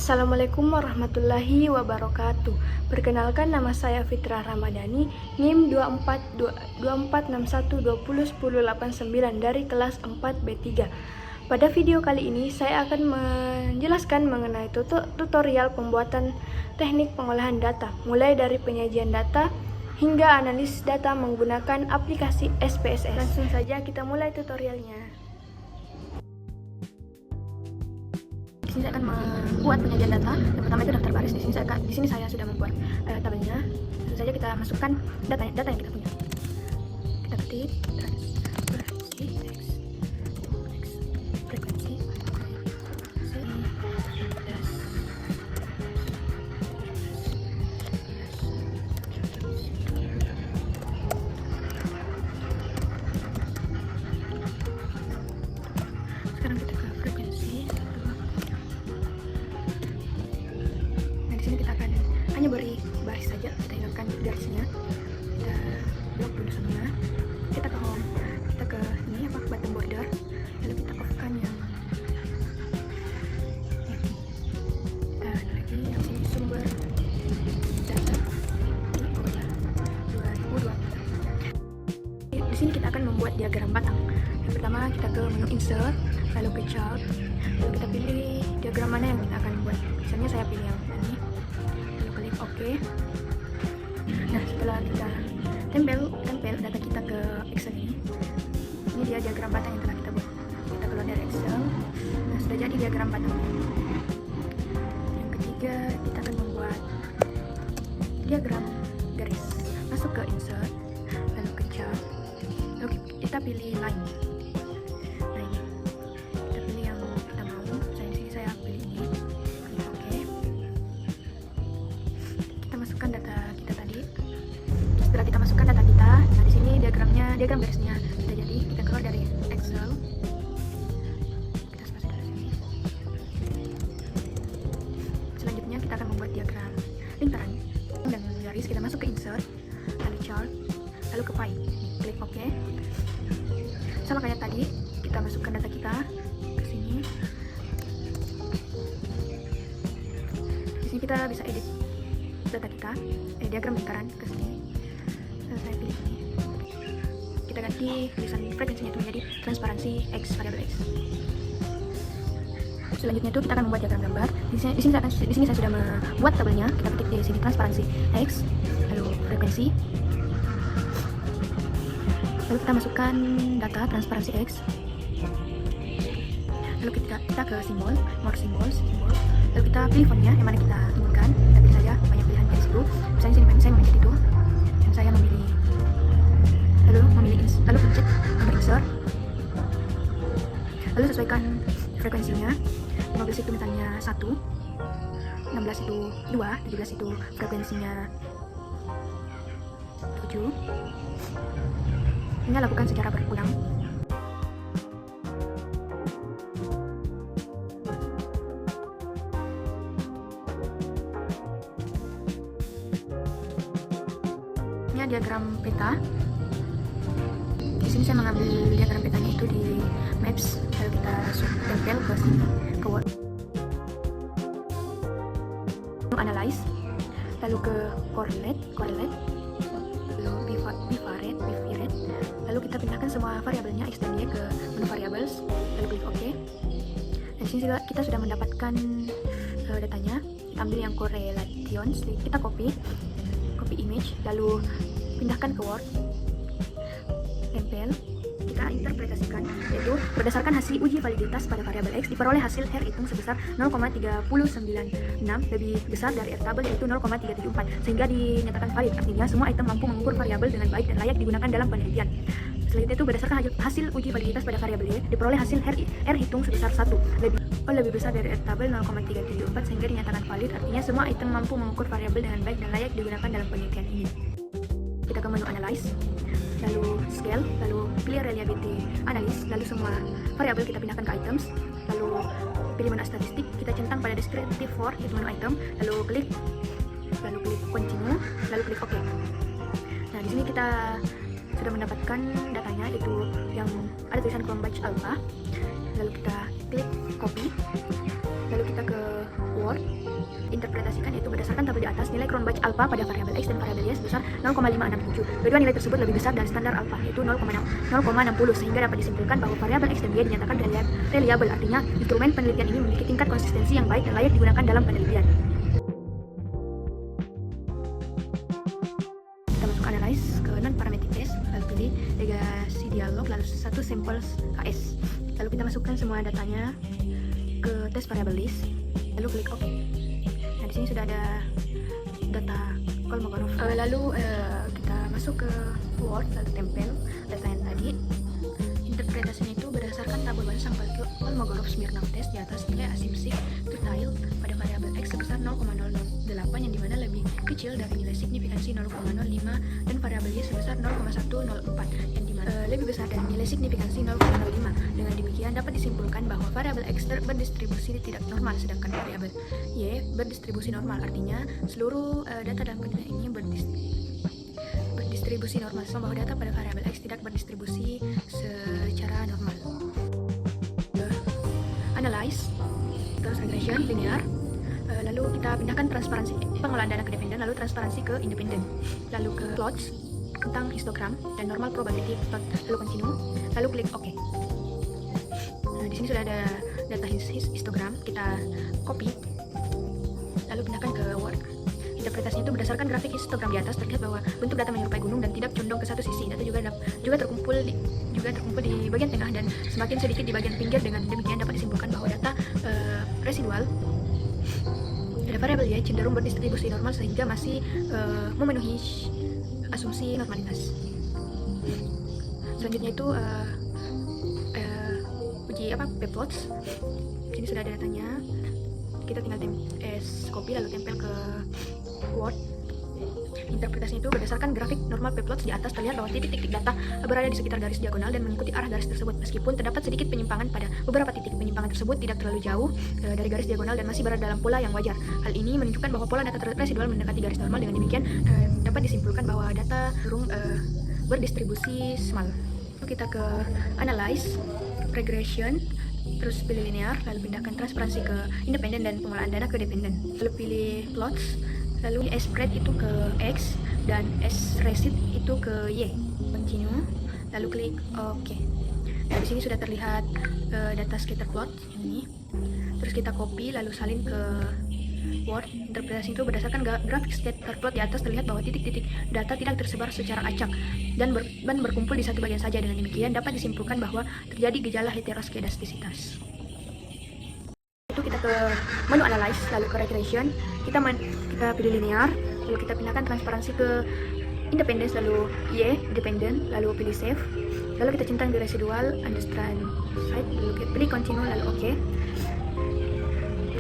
Assalamualaikum warahmatullahi wabarakatuh. Perkenalkan, nama saya Fitrah Ramadhani, NIM 2461201089 dari kelas 4B3. Pada video kali ini saya akan menjelaskan mengenai tutorial pembuatan teknik pengolahan data, mulai dari penyajian data hingga analisis data menggunakan aplikasi SPSS. Langsung saja kita mulai tutorialnya. Di sini saya akan membuat penyajian data. Yang pertama itu daftar baris. Di sini saya sudah membuat tabelnya. Langsung saja kita masukkan data yang kita punya. Kita ketik frekuensi, sekarang kita ke frekuensi. Nah, di sini kita akan hanya beri baris saja, kita hilangkan garisnya, kita blok dulu semua. Kita ke home, kita ke ini button border, lalu kita off-kan yang dan lagi yang sini sumber data ini 2020. Di sini kita akan membuat diagram batang. Yang pertama kita ke menu insert, lalu ke chart, lalu kita pilih diagram mana yang kita akan buat. Misalnya saya pilih yang ini, lalu klik OK. Nah, setelah kita tempel data kita ke Excel ini dia diagram batang yang telah kita buat. Kita keluar dari Excel. Nah, sudah jadi diagram batang. Yang ketiga, kita akan membuat diagram garis. Masuk ke insert, lalu ke chart, lalu kita pilih line. Nah, ini kita pilih yang kita mau. Saya di sini saya pilih ini. Klik OK. Kita masukkan data kita tadi. Setelah kita masukkan data kita, nah di sini diagram garisnya sudah jadi. Kita keluar dari Excel. Kita spasi dari sini. Selanjutnya kita akan membuat diagram lingkaran dan garis. Kita masuk ke insert, lalu chart, lalu ke pie. Klik OK. Sama kayak tadi, kita masukkan data kita ke sini. Di sini kita bisa edit data kita, diagram lingkaran ke sini. Saya pilih ini. Kita ganti tulisan frekuensinya itu menjadi transparansi X, variabel X. Selanjutnya itu kita akan membuat diagram gambar. Di sini saya sudah membuat tabelnya. Kita ketik di sini transparansi X, lalu frekuensi. Lalu kita masukkan data transparansi X. Lalu kita ke simbol, more simbol. Lalu kita pilih fontnya yang mana kita inginkan. Kita pilih saja banyak pilihan dari situ. Misalnya sini saya memilih itu. Dan saya memilih lalu pencet nomor insert. Lalu sesuaikan frekuensinya. 15 itu misalnya 1, 16 itu 2, 17 itu frekuensinya 7. Ini lakukan secara berulang. Ini diagram peta. Di sini saya mengambil diagram petanya itu di Maps, lalu kita tempel ke sini ke Word. Analyze, lalu ke correlate, lalu bivariate, lalu kita pindahkan semua variabelnya X dan Y ke menu variables, lalu klik OK. Dan di sini kita sudah mendapatkan datanya. Kita ambil yang correlations, kita copy image, lalu pindahkan ke Word, tempel. Kita interpretasikan, yaitu berdasarkan hasil uji validitas pada variabel X diperoleh hasil R hitung sebesar 0,396 lebih besar dari R tabel yaitu 0,374 sehingga dinyatakan valid. Artinya semua item mampu mengukur variabel dengan baik dan layak digunakan dalam penelitian. Selanjutnya itu berdasarkan hasil uji validitas pada variabel Y diperoleh hasil R hitung sebesar 1 lebih besar dari R tabel 0,374 sehingga dinyatakan valid. Artinya semua item mampu mengukur variabel dengan baik dan layak digunakan dalam penelitian ini. Kita ke menu analyze, lalu scale, lalu pilih reliability analysis, lalu semua variabel kita pindahkan ke items, lalu pilih menu statistik, kita centang pada descriptive for itu menu item, lalu klik continue, lalu klik OK. Nah, di sini kita sudah mendapatkan datanya, itu yang ada tulisan Chrome Batch Alpha. Lalu kita klik copy, lalu kita ke Word, interpretasikan yaitu berdasarkan tabel di atas, nilai Cronbach alpha pada variabel X dan variabel Y sebesar 0,567. Kedua nilai tersebut lebih besar dari standar alpha yaitu 0,60 sehingga dapat disimpulkan bahwa variabel X dan Y dinyatakan reliable. Artinya, instrumen penelitian ini memiliki tingkat konsistensi yang baik dan layak digunakan dalam penelitian. Kita masuk analyze ke non-parametric test, lalu pilih legasi dialog, lalu satu sampel KS. Lalu kita masukkan semua datanya ke test variable list, lalu klik OK. Nah, di sini sudah ada data Kolmogorov. Lalu kita masuk ke Word, lalu tempel data yang tadi. Interpretasinya itu berdasarkan tabel bahan sampel Kolmogorov-Smirnov test di atas nilai asumsi tertile pada variabel X sebesar 0,008 yang dimana lebih kecil dari nilai signifikansi 0,05 dan variabel Y sebesar 0,104 yang dimana lebih besar dari nilai signifikansi 0,05. Dengan demikian dapat disimpulkan bahwa variabel X berdistribusi tidak normal sedangkan variabel Y berdistribusi normal. Artinya seluruh data dalam penelitian ini berdistribusi normal, bahwa data pada variabel X tidak berdistribusi secara normal. Analyze, terus regression linear, lalu kita pindahkan transparansi pengolahan dana ke dependen, lalu transparansi ke independen, lalu ke plots tentang histogram dan normal probability plot, lalu continue, lalu klik OK. Nah, di sini sudah ada data histogram, kita copy, lalu pindahkan ke Word. Interpretasinya itu berdasarkan grafik histogram di atas terlihat bahwa bentuk data menyerupai gunung dan tidak condong ke satu sisi. Data juga terkumpul di bagian tengah dan semakin sedikit di bagian pinggir. Dengan demikian dapat disimpulkan bahwa data residual pada variabel Y cenderung berdistribusi normal sehingga masih memenuhi asumsi normalitas. Selanjutnya itu uji p-plots. Ini sudah ada datanya. Kita tinggal copy lalu tempel ke Word. Interpretasinya itu berdasarkan grafik normal p-plots di atas terlihat bahwa titik-titik data berada di sekitar garis diagonal dan mengikuti arah garis tersebut. Meskipun terdapat sedikit penyimpangan pada beberapa titik, penyimpangan tersebut tidak terlalu jauh dari garis diagonal dan masih berada dalam pola yang wajar. Hal ini menunjukkan bahwa pola data residual mendekati garis normal. Dengan demikian dapat disimpulkan bahwa data cenderung berdistribusi small. Kita ke analyze, regression, terus pilih linear, lalu pindahkan transparansi ke independen dan pengolahan dana ke dependen. Lalu pilih plots, lalu spread itu ke X dan receipt itu ke Y. Continue, lalu klik OK. Nah, di sini sudah terlihat data scatter plot ini. Terus kita copy lalu salin ke Word. Interpretasi itu berdasarkan grafik scatter plot di atas terlihat bahwa titik-titik data tidak tersebar secara acak dan berkumpul di satu bagian saja. Dengan demikian dapat disimpulkan bahwa terjadi gejala heteroskedastisitas. Itu kita ke menu analyze, lalu ke regression, kita pilih linear, lalu kita pindahkan transparansi ke independence, lalu Y dependent, lalu pilih save, lalu kita centang di residual understand site, lalu kita pilih continue, lalu OK.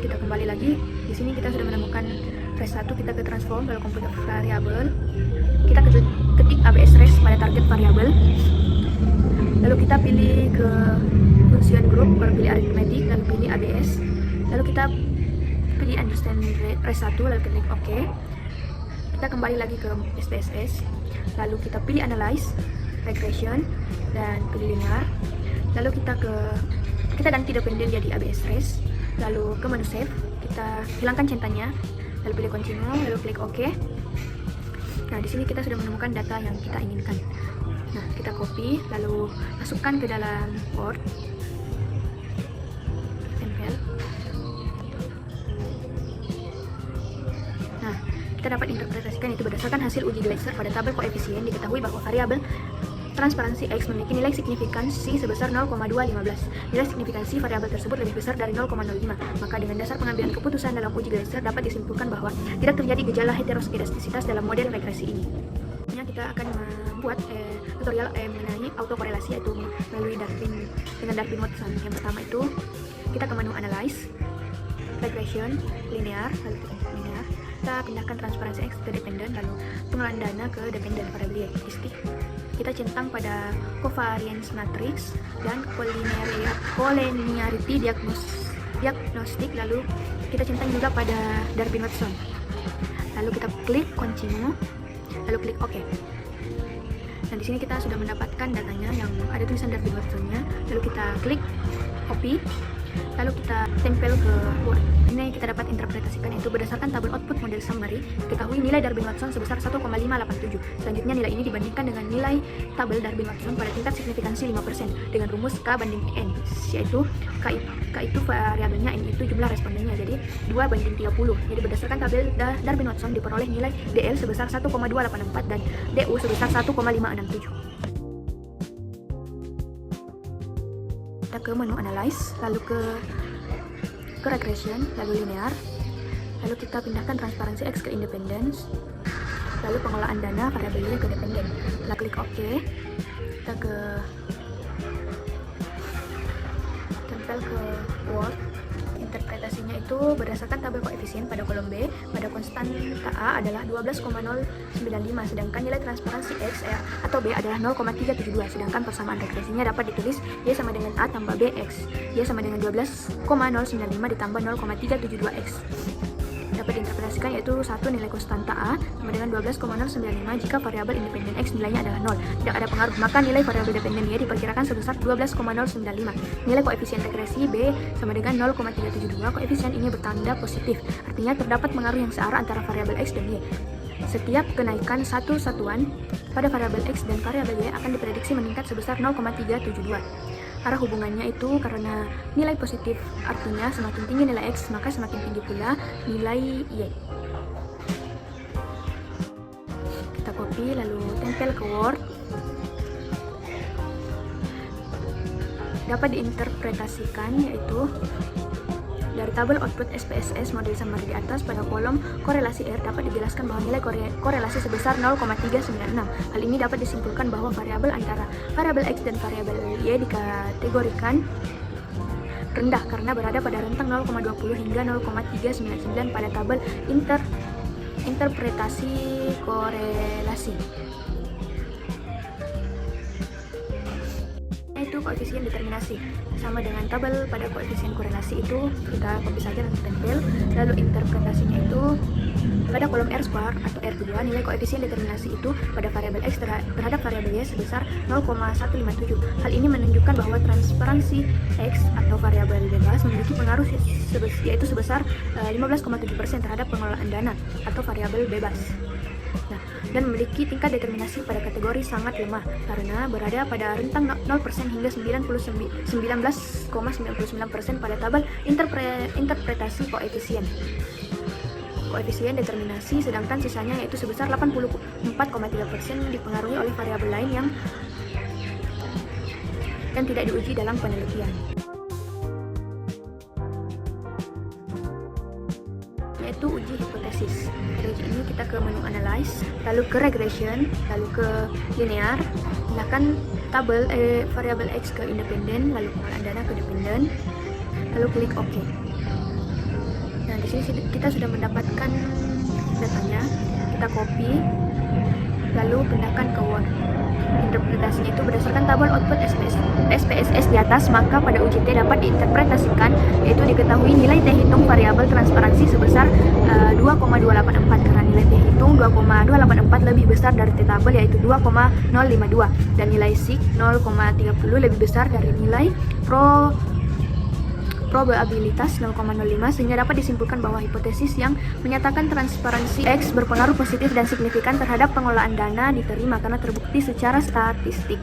Kita kembali lagi. Di sini kita sudah menemukan res 1, kita ke transform, lalu compute variable, kita ketik ABS res pada target variable, lalu kita pilih ke function group, baru pilih arithmetic, lalu pilih ABS, lalu kita pilih understand res 1, lalu klik OK. Kita kembali lagi ke SPSS, lalu kita pilih analyze, regression, dan pilih linear, lalu kita ganti dependen jadi ABS res, lalu ke menu save, kita hilangkan centangnya, lalu pilih continue, lalu klik OK. Nah, di sini kita sudah menemukan data yang kita inginkan. Nah, kita copy, lalu masukkan ke dalam Word, tempel. Nah, kita dapat interpretasikan itu berdasarkan hasil uji Gleiser pada tabel koefisien. Diketahui bahwa variabel transparansi X memiliki nilai signifikansi sebesar 0,215. Nilai signifikansi variabel tersebut lebih besar dari 0,05. Maka dengan dasar pengambilan keputusan dalam uji Gleiser dapat disimpulkan bahwa tidak terjadi gejala heteroskedastisitas dalam model regresi ini. Kita akan membuat tutorial mengenai autokorelasi, yaitu melalui Darwin-Watson. Yang pertama itu kita ke menu analyze, regression, linear, lalu linear. Kita pindahkan transparansi X ke dependen, lalu pengolahan dana ke dependen variabel Y. Kita centang pada covariance matrix dan collinearity diagnostik, lalu kita centang juga pada Darwin-Watson. Lalu kita klik continue, lalu klik OK. Nah, di sini kita sudah mendapatkan datanya yang ada tulisan Darwin-Watsonnya. Lalu kita klik copy, lalu kita tempel ke Word. Ini kita dapat interpretasikan, yaitu berdasarkan tabel output model summary, ketahui nilai Darwin-Watson sebesar 1,587. Selanjutnya nilai ini dibandingkan dengan nilai tabel Darwin-Watson pada tingkat signifikansi 5% dengan rumus K banding N, yaitu K itu variabelnya, N itu jumlah respondennya, jadi 2:30. Jadi berdasarkan tabel Darwin-Watson diperoleh nilai DL sebesar 1,284 dan DU sebesar 1,567. Kita ke menu analyze, lalu ke regression, lalu linear, lalu kita pindahkan transparansi X ke independence, lalu pengelolaan dana variabel Y ke dependen. Kita klik OK, kita ke tempel ke Word. Interpretasinya itu berdasarkan tabel koefisien pada kolom B, pada konstan A adalah 12,095, sedangkan nilai transparansi X atau B adalah 0,372, sedangkan persamaan regresinya dapat ditulis Y sama dengan A tambah B X, Y sama dengan 12,095 ditambah 0,372X. Dapat diinterpretasikan yaitu satu nilai konstanta A sama dengan 12,095 jika variabel independen X nilainya adalah 0, tidak ada pengaruh, maka nilai variabel dependen Y diperkirakan sebesar 12,095. Nilai koefisien regresi B sama dengan 0,372. Koefisien ini bertanda positif, artinya terdapat pengaruh yang searah antara variabel X dan Y. Setiap kenaikan satu satuan pada variabel X dan variabel Y akan diprediksi meningkat sebesar 0,372. Arah hubungannya itu karena nilai positif, artinya semakin tinggi nilai X maka semakin tinggi pula nilai Y. Kita copy lalu tempel ke Word. Dapat diinterpretasikan yaitu dari tabel output SPSS model summary di atas, pada kolom korelasi R dapat dijelaskan bahwa nilai korelasi sebesar 0,396. Hal ini dapat disimpulkan bahwa variabel antara variabel X dan variabel Y dikategorikan rendah karena berada pada rentang 0,20 hingga 0,399 pada tabel interpretasi korelasi. Itu koefisien determinasi sama dengan tabel pada koefisien korelasi itu kita copy saja dan tempel, lalu interpretasinya itu pada kolom R square atau R2 nilai koefisien determinasi itu pada variabel X terhadap variabel Y sebesar 0,157. Hal ini menunjukkan bahwa transparansi X atau variabel bebas memiliki pengaruh yaitu sebesar 15,7% terhadap pengelolaan dana atau variabel bebas. Nah, dan memiliki tingkat determinasi pada kategori sangat lemah karena berada pada rentang 0% hingga 19,99% pada tabel interpretasi koefisien determinasi, sedangkan sisanya yaitu sebesar 84,3% dipengaruhi oleh variabel lain yang tidak diuji dalam penelitian. Yaitu uji hipotesis. Dari uji ini kita ke menu analyze, lalu ke regression, lalu ke linear, gunakan tabel variabel X ke independen, lalu pengelolaan dana ke dependen, lalu klik OK. Nah, di sini kita sudah mendapatkan datanya, kita copy, lalu pindahkan ke Word. Interpretasinya itu berdasarkan tabel output SPSS di atas, maka pada uji T dapat diinterpretasikan yaitu diketahui nilai T hitung variabel transparansi sebesar 2,284 karena nilai T hitung 2,284 lebih besar dari T tabel yaitu 2,052 dan nilai sig 0,30 lebih besar dari nilai probabilitas 0,05 sehingga dapat disimpulkan bahwa hipotesis yang menyatakan transparansi X berpengaruh positif dan signifikan terhadap pengelolaan dana diterima karena terbukti secara statistik.